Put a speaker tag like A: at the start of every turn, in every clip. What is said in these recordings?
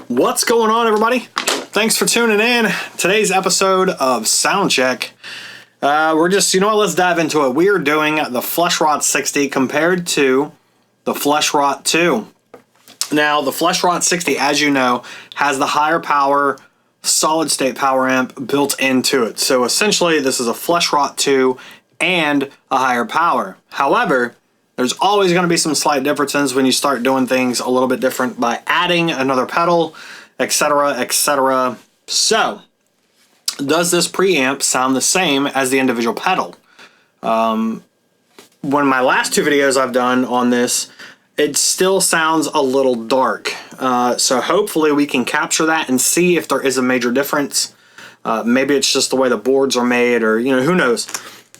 A: What's going on, everybody? Thanks for tuning in. Today's episode of Soundcheck. We're just, let's dive into it. We are doing the FleshRot 60 compared to the FleshRot 2. Now, the FleshRot 60, as you know, has the higher power solid state power amp built into it. So essentially, this is a FleshRot 2 and a higher power. However, there's always going to be some slight differences when you start doing things a little bit different by adding another pedal, etc., etc. So, does this preamp sound the same as the individual pedal? One of my last two videos I've done on this, it still sounds a little dark. So hopefully we can capture that and see if there is a major difference. Maybe it's just the way the boards are made, or who knows.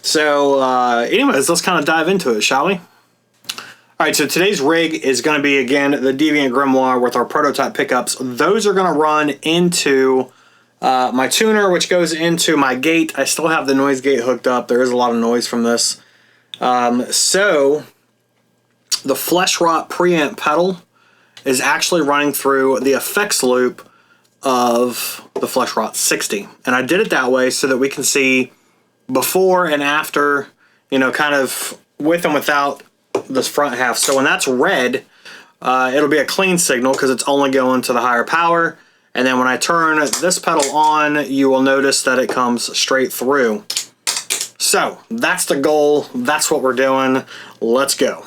A: So anyways, let's kind of dive into it, shall we? Alright, so today's rig is going to be, again, the Deviant Grimoire with our prototype pickups. Those are going to run into my tuner, which goes into my gate. I still have the noise gate hooked up. There is a lot of noise from this. So, the FleshRot preamp pedal is actually running through the effects loop of the FleshRot 60. And I did it that way so that we can see before and after, kind of with and without this front half. So when that's red, it'll be a clean signal because it's only going to the higher power. And then when I turn this pedal on, you will notice that it comes straight through. So that's the goal. That's what we're doing. Let's go.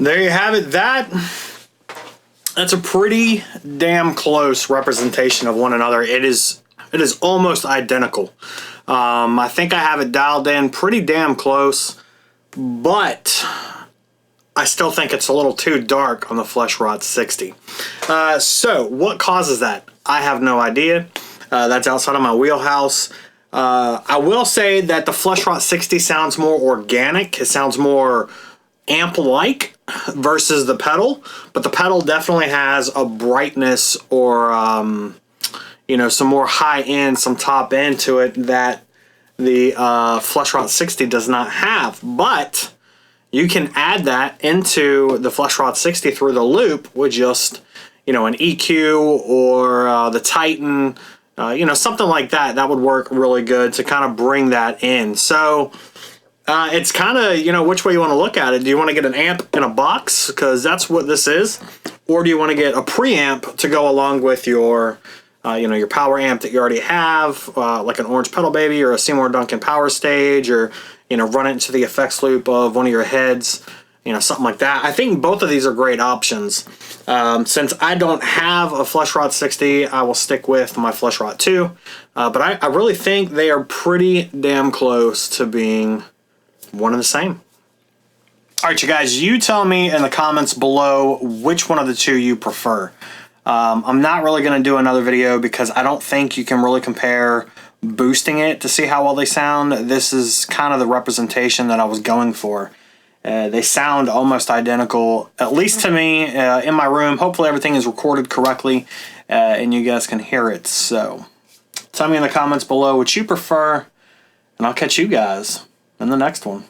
A: there you have it. That's a pretty damn close representation of one another. It is almost identical. I think I have it dialed in pretty damn close, but I still think it's a little too dark on the FleshRot 60. So what causes that? I have no idea. That's outside of my wheelhouse. I will say that the FleshRot 60 sounds more organic. It sounds more amp-like versus the pedal, but the pedal definitely has a brightness or you know, some more high end, some top end to it that the FleshRot 60 does not have. But you can add that into the FleshRot 60 through the loop with just, you know, an EQ or the Titan, you know, something like that. That would work really good to kind of bring that in. So it's kind of, you know, which way you want to look at it. Do you want to get an amp in a box, because that's what this is, or do you want to get a preamp to go along with your you know, your power amp that you already have, like an Orange Pedal Baby or a Seymour Duncan Power Stage, or, you know, run it into the effects loop of one of your heads, you know, something like that. I think both of these are great options. Since I don't have a FleshRot 60, I will stick with my FleshRot 2, but I really think they are pretty damn close to being one and the same. All right, you guys, you tell me in the comments below which one of the two you prefer. I'm not really going to do another video because I don't think you can really compare boosting it to see how well they sound. This is kind of the representation that I was going for. They sound almost identical, at least to me, in my room. Hopefully everything is recorded correctly and you guys can hear it. So tell me in the comments below what you prefer, and I'll catch you guys in the next one.